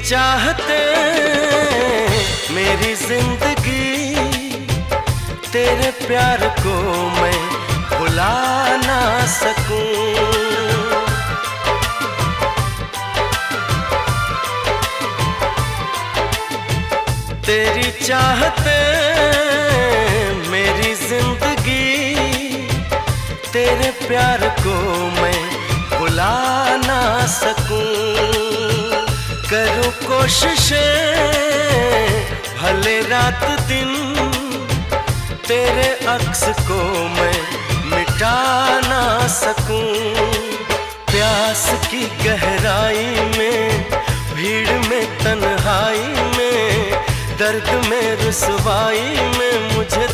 चाहते मेरी जिंदगी, तेरे प्यार को मैं भुला ना सकूं। तेरी चाहते मेरी जिंदगी, तेरे प्यार को मैं भुला ना सकूं। करूं कोशिशें भले रात दिन, तेरे अक्स को मैं मिटा ना सकूं। प्यास की गहराई में, भीड़ में, तन्हाई में, दर्द में, रुसवाई में मुझे